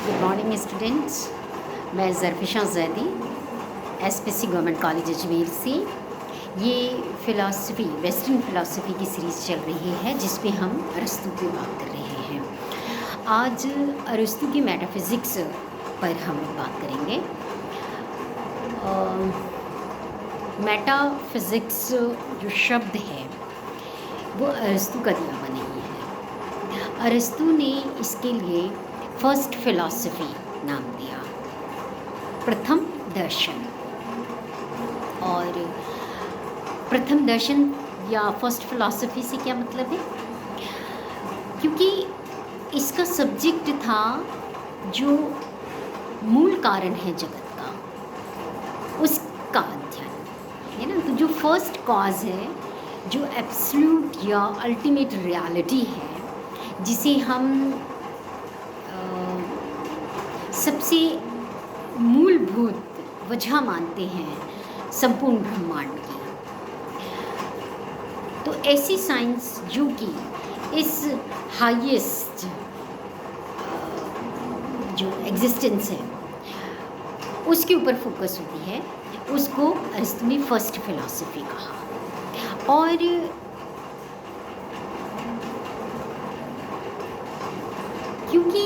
Good morning students. मैं Zarfisha Zaidi SPC government college Ajmer से। ये फ़िलासफ़ी वेस्टर्न फ़िलासफ़ी की सीरीज़ चल रही है जिसपे हम अरस्तू की बात कर रहे हैं। आज अरस्तू की मेटाफिज़िक्स पर हम बात करेंगे। मेटाफिज़िक्स जो शब्द है वो अरस्तू का दिया हुआ नहीं है। अरस्तू ने इसके लिए फर्स्ट फ़िलासफ़ी नाम दिया, प्रथम दर्शन। और प्रथम दर्शन या फर्स्ट फ़िलासफ़ी से क्या मतलब है? क्योंकि इसका सब्जेक्ट था जो मूल कारण है जगत का, उसका अध्ययन है ना। तो जो फर्स्ट कॉज है, जो एब्सोल्यूट या अल्टीमेट रियलिटी है, जिसे हम सबसे मूलभूत वजह मानते हैं संपूर्ण ब्रह्मांड की, तो ऐसी साइंस जो कि इस हाईएस्ट जो एग्जिस्टेंस है उसके ऊपर फोकस होती है, उसको अरस्तू ने फर्स्ट फिलॉसफी कहा। और क्योंकि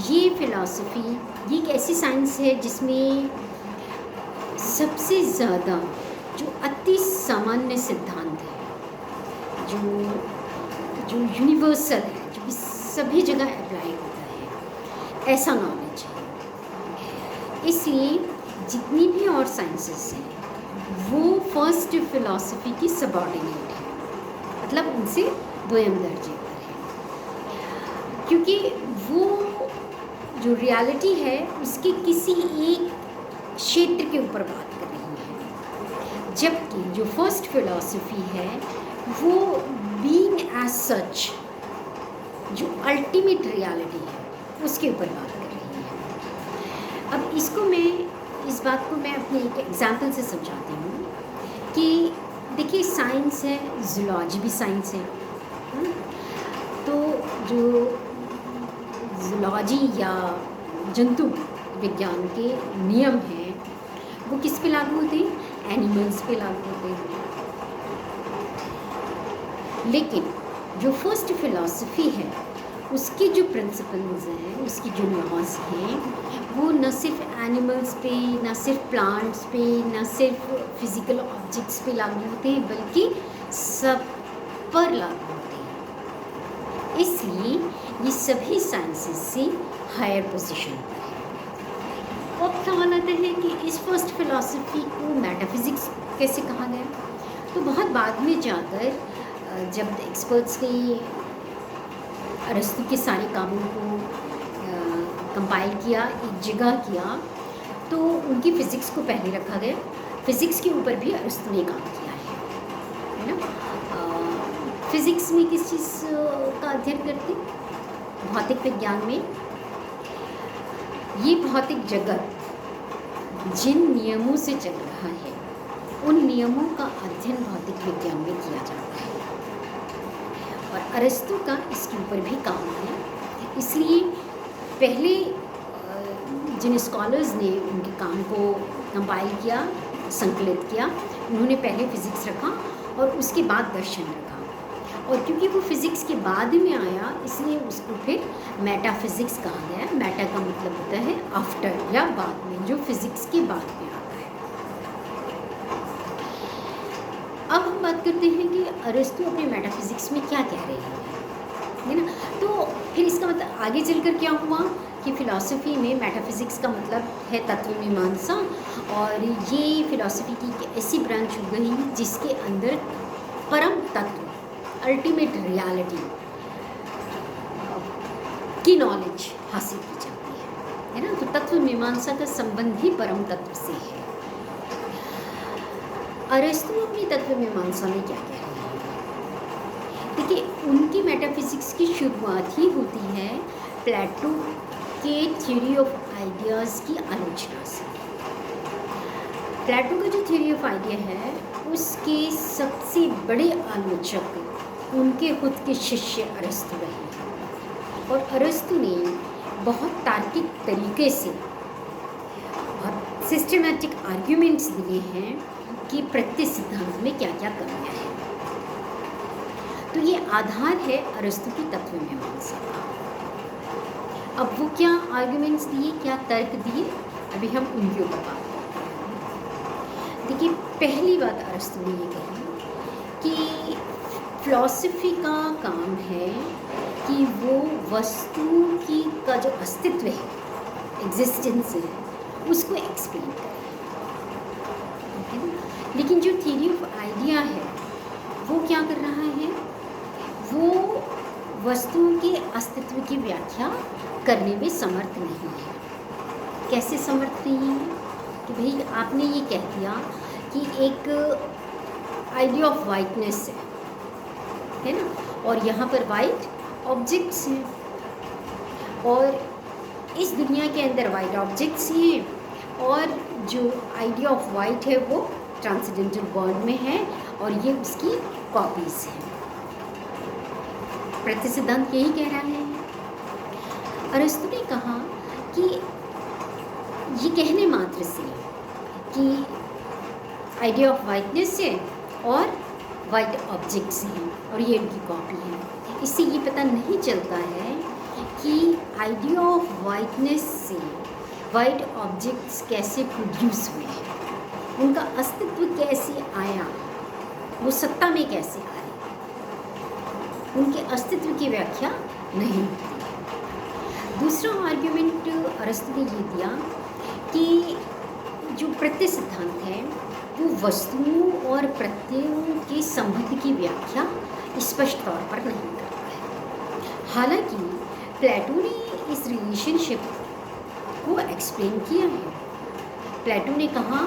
ये फ़िलासफ़ी ये एक ऐसी साइंस है जिसमें सबसे ज़्यादा जो अति सामान्य सिद्धांत है, जो यूनिवर्सल है, जो कि सभी जगह अप्लाई होता है, ऐसा नॉलेज है। इसलिए जितनी भी और साइंसेस हैं वो फर्स्ट फ़िलासफ़ी की सबऑर्डिनेट है, मतलब उनसे दोयम दर्जे पर है, क्योंकि वो जो रियलिटी है उसके किसी एक क्षेत्र के ऊपर बात कर रही है, जबकि जो फर्स्ट फिलॉसफी है वो बीइंग एज सच जो अल्टीमेट रियलिटी है उसके ऊपर बात कर रही है। अब इस बात को मैं अपने एक एग्जाम्पल से समझाती हूँ कि देखिए, साइंस है, जूलॉजी भी साइंस है। तो जो जूलॉजी या जंतु विज्ञान के नियम हैं वो किस पे लागू होते हैं? एनिमल्स पे लागू होते हैं। लेकिन जो फर्स्ट फिलॉसफी है उसके जो प्रिंसिपल्स हैं, उसकी जो लॉज हैं, वो न सिर्फ एनिमल्स पे, न सिर्फ प्लांट्स पे, न सिर्फ फिज़िकल ऑब्जेक्ट्स पे लागू होते हैं, बल्कि सब पर लागू होते हैं। इसलिए ये सभी साइंसेस से हायर पोजीशन पर है। अब सवाल आता है कि इस फर्स्ट फिलॉसफी को मेटाफिज़िक्स कैसे कहा गया? तो बहुत बाद में जाकर जब एक्सपर्ट्स ने अरस्तू के सारे कामों को कंपाइल किया, एक जगह किया, तो उनकी फ़िज़िक्स को पहले रखा गया। फ़िज़िक्स के ऊपर भी अरस्तू ने काम किया है ना। फ़िज़िक्स में किस चीज़ का अध्ययन करते? भौतिक विज्ञान में ये भौतिक जगत जिन नियमों से चल रहा है उन नियमों का अध्ययन भौतिक विज्ञान में किया जाता है, और अरस्तू का इसके ऊपर भी काम है। इसलिए पहले जिन स्कॉलर्स ने उनके काम को कंपाइल किया, संकलित किया, उन्होंने पहले फ़िज़िक्स रखा और उसके बाद दर्शन रखा। और क्योंकि वो फ़िज़िक्स के बाद में आया, इसलिए उसको फिर मेटाफिज़िक्स कहा गया। मेटा का मतलब होता है आफ्टर या बाद में, जो फ़िज़िक्स के बाद में आता है। अब हम बात करते हैं कि अरस्तू अपने मेटाफिज़िक्स में क्या कह रहे हैं, है ना। तो फिर इसका मतलब आगे चलकर क्या हुआ कि फ़िलासफ़ी में मेटाफिज़िक्स का मतलब है तत्व मीमांसा, और ये फ़िलासफ़ी की एक ऐसी ब्रांच हो गई जिसके अंदर परम तत्व, अल्टीमेट रियलिटी की नॉलेज हासिल की जाती है ना। तो तत्व मीमांसा का संबंध ही परम तत्व से है। अरस्तू अपनी तत्व मीमांसा में क्या कह रहे हैं? देखिए, उनकी मेटाफिज़िक्स की शुरुआत ही होती है प्लेटो के थ्योरी ऑफ आइडियाज़ की आलोचना से। प्लेटो का जो थ्योरी ऑफ आइडिया है उसके सबसे बड़े आलोचक उनके खुद के शिष्य अरस्तू रहे हैं, और अरस्तू ने बहुत तार्किक तरीके से बहुत सिस्टमैटिक आर्ग्यूमेंट्स दिए हैं कि प्रत्यय सिद्धांत में क्या क्या कमियां हैं। तो ये आधार है अरस्तु की तत्व मीमांसा का। अब वो क्या आर्ग्यूमेंट्स दिए, क्या तर्क दिए, अभी हम उनके ऊपर बात करते हैं। देखिए, पहली बात अरस्तु ने ये कही कि फिलॉसफी का काम है कि वो वस्तु की का जो अस्तित्व है, एग्जिस्टेंस है, उसको एक्सप्लेन करे। लेकिन जो थ्योरी ऑफ आइडिया है वो क्या कर रहा है, वो वस्तुओं के अस्तित्व की व्याख्या करने में समर्थ नहीं है। कैसे समर्थ नहीं है कि भाई आपने ये कह दिया कि एक आइडिया ऑफ वाइटनेस है ना, और यहाँ पर वाइट ऑब्जेक्ट्स हैं, और इस दुनिया के अंदर वाइट ऑब्जेक्ट्स हैं, और जो आइडिया ऑफ वाइट है वो ट्रांसेंडेंटल वर्ल्ड में है, और ये उसकी कॉपीज़ हैं। प्रत्यय सिद्धांत यही कह रहा है। अरस्तु ने कहा कि ये कहने मात्र से कि आइडिया ऑफ वाइटनेस है और वाइट ऑब्जेक्ट्स हैं और ये उनकी कॉपी है, इससे ये पता नहीं चलता है कि आइडिया ऑफ वाइटनेस से वाइट ऑब्जेक्ट्स कैसे प्रोड्यूस हुए हैं, उनका अस्तित्व कैसे आया, वो सत्ता में कैसे आए, उनके अस्तित्व की व्याख्या नहीं होती। दूसरा आर्ग्यूमेंट अरस्तु ने ये दिया कि जो प्रत्यय सिद्धांत है वो वस्तुओं और प्रत्ययों के संबंध की व्याख्या स्पष्ट तौर पर नहीं करता है। हालांकि प्लेटो ने इस रिलेशनशिप को एक्सप्लेन किया है। प्लेटो ने कहा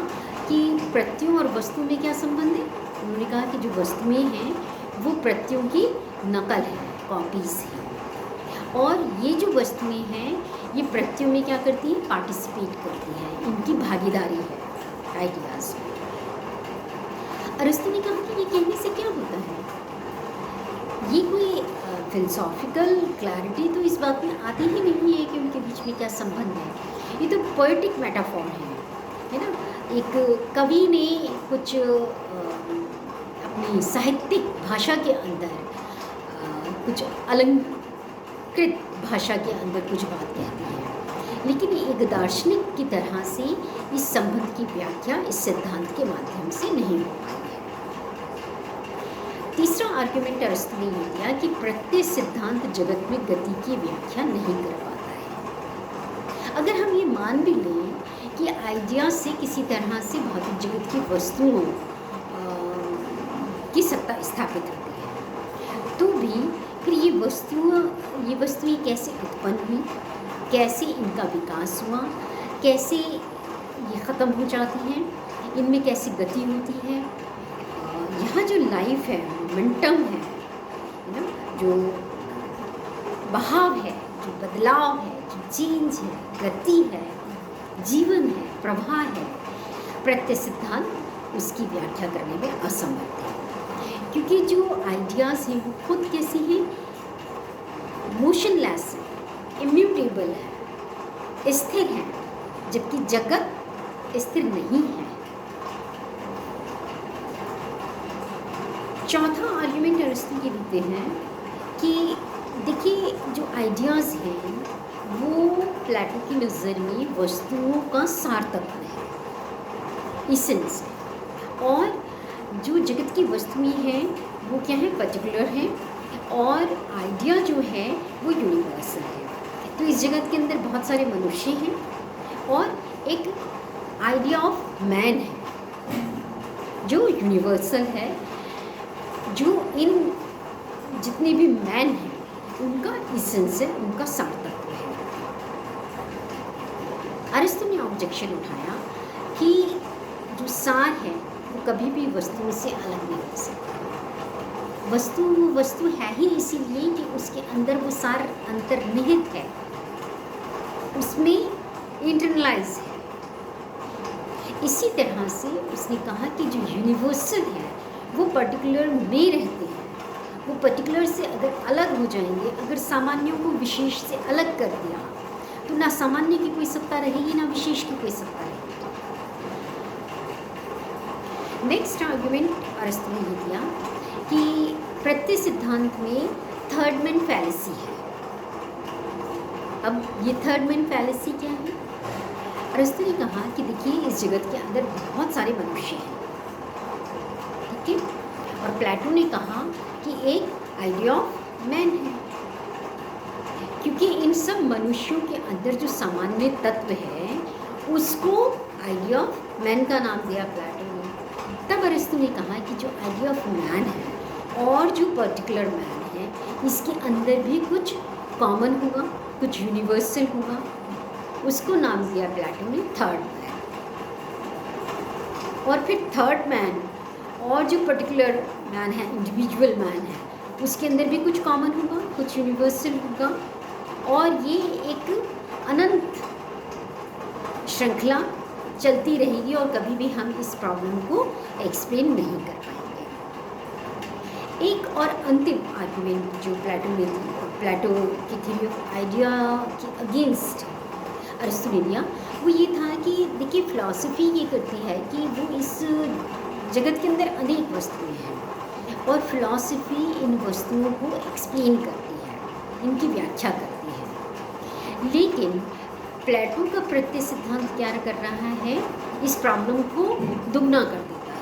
कि प्रत्ययों और वस्तु में क्या संबंध है। उन्होंने कहा कि जो वस्तुएं हैं वो प्रत्ययों की नकल है, कॉपीज़ हैं, और ये जो वस्तुएं हैं ये प्रत्ययों में क्या करती हैं, पार्टिसिपेट करती हैं, इनकी भागीदारी है आइडियाज़ में। अरस्तु ने कहा कि ये कहने से क्या होता है, ये कोई फिलोसॉफिकल क्लैरिटी तो इस बात में आती ही नहीं है कि उनके बीच में क्या संबंध है। ये तो पोएटिक मेटाफोर है ना। एक कवि ने कुछ अपनी साहित्यिक भाषा के अंदर कुछ अलंकृत भाषा के अंदर कुछ बात कहती है, लेकिन एक दार्शनिक की तरह से इस संबंध की व्याख्या इस सिद्धांत के माध्यम से नहीं हो पाई है। तीसरा आर्ग्यूमेंट अरस्तु ने ये दिया कि प्रत्यय सिद्धांत जगत में गति की व्याख्या नहीं कर पाता है। अगर हम ये मान भी लें कि आइडिया से किसी तरह से भौतिक जगत की वस्तुओं की सत्ता स्थापित होती है, तो भी फिर ये वस्तुएं कैसे उत्पन्न हुई, कैसे इनका विकास हुआ, कैसे ये ख़त्म हो जाती हैं, इनमें कैसी गति होती है, यहाँ जो लाइफ है, मोमेंटम है ना, जो बहाव है, जो बदलाव है, जो चेंज है, गति है, जीवन है, प्रवाह है, प्रत्यय सिद्धांत उसकी व्याख्या करने में असमर्थ है। क्योंकि जो आइडियाज़ हैं वो खुद कैसी हैं, मोशनलेस है, इम्यूटेबल है, स्थिर है, जबकि जगत स्थिर नहीं है। चौथा आर्ग्यूमेंट अरस्तु ये देते हैं कि देखिए जो आइडियाज़ हैं वो प्लेटो की नज़र में वस्तुओं का सार तत्व है, इसेंस है, और जो जगत की वस्तुएं हैं वो क्या है, पर्टिकुलर हैं, और आइडिया जो है वो यूनिवर्सल है। तो इस जगत के अंदर बहुत सारे मनुष्य हैं और एक आइडिया ऑफ मैन है जो यूनिवर्सल है, जो इन जितने भी मैन हैं उनका इसेंस है, उनका सार तत्व है। अरस्तु ने ऑब्जेक्शन उठाया कि जो सार है वो कभी भी वस्तुओं से अलग नहीं हो सकता। वस्तु है ही इसीलिए कि उसके अंदर वो सार अंतर्निहित है, उसमें इंटरनलाइज है। इसी तरह से उसने कहा कि जो यूनिवर्सल है वो पर्टिकुलर में रहते हैं, वो पर्टिकुलर से अगर अलग हो जाएंगे, अगर सामान्यों को विशेष से अलग कर दिया तो ना सामान्य की कोई सत्ता रहेगी, ना विशेष की कोई सत्ता रहेगी। नेक्स्ट आर्गुमेंट अरस्तु ने ये दिया कि प्रत्यय सिद्धांत में थर्ड मैन फैलेसी है। अब ये थर्ड मैन फैलेसी क्या है? अरस्तु ने कहा कि देखिए, इस जगत के अंदर बहुत सारे मनुष्य हैं, ठीक है, और प्लेटो ने कहा कि एक आइडिया ऑफ मैन है, क्योंकि इन सब मनुष्यों के अंदर जो सामान्य तत्व है उसको आइडिया ऑफ मैन का नाम दिया प्लेटो ने। तब अरस्तु ने कहा कि जो आइडिया ऑफ मैन है और जो पर्टिकुलर मैन है, इसके अंदर भी कुछ कॉमन होगा, कुछ यूनिवर्सल होगा, उसको नाम दिया प्लेटो ने थर्ड मैन। और फिर थर्ड मैन और जो पर्टिकुलर मैन है, इंडिविजुअल मैन है, उसके अंदर भी कुछ कॉमन होगा, कुछ यूनिवर्सल होगा, और ये एक अनंत श्रृंखला चलती रहेगी और कभी भी हम इस प्रॉब्लम को एक्सप्लेन नहीं कर पाएंगे। एक और अंतिम आर्गुमेंट जो प्लेटो ने दी, प्लेटो की थ्योरी ऑफ आइडिया के अगेंस्ट अरस्तु ने दिया, वो ये था कि देखिए, फिलॉसफी ये करती है कि वो इस जगत के अंदर अनेक वस्तुएं हैं और फिलॉसफी इन वस्तुओं को एक्सप्लेन करती है, इनकी व्याख्या करती है। लेकिन प्लेटो का प्रत्यय सिद्धांत क्या कर रहा है? इस प्रॉब्लम को दुगना कर देता है,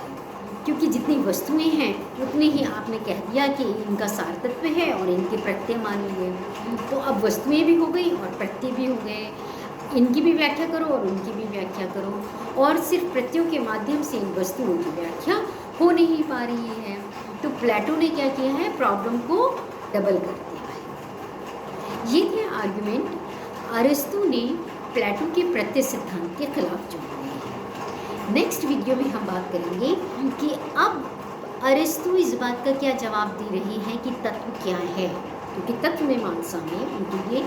क्योंकि जितनी वस्तुएं हैं उतने ही आपने कह दिया कि इनका सार तत्व है और इनके प्रत्यय मान लिए, तो अब वस्तुएं भी हो गई और प्रत्यय भी हो गए, इनकी भी व्याख्या करो और उनकी भी व्याख्या करो, और सिर्फ प्रत्ययों के माध्यम से इन वस्तुओं की व्याख्या हो नहीं पा रही है। तो प्लेटो ने क्या किया है? प्रॉब्लम को डबल कर दिया है। ये थे आर्गुमेंट अरस्तु ने प्लेटो के प्रत्यय सिद्धांत के खिलाफ जोड़े हैं। नेक्स्ट वीडियो में हम बात करेंगे कि अब अरस्तु इस बात का क्या जवाब दे रही है कि तत्व क्या है, क्योंकि तत्व मीमांसा में उनके लिए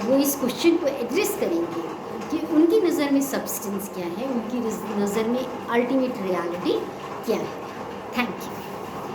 वो इस क्वेश्चन को एड्रेस करेंगे कि उनकी नज़र में सब्सटेंस क्या है, उनकी नज़र में अल्टीमेट रियलिटी क्या है। Thank you.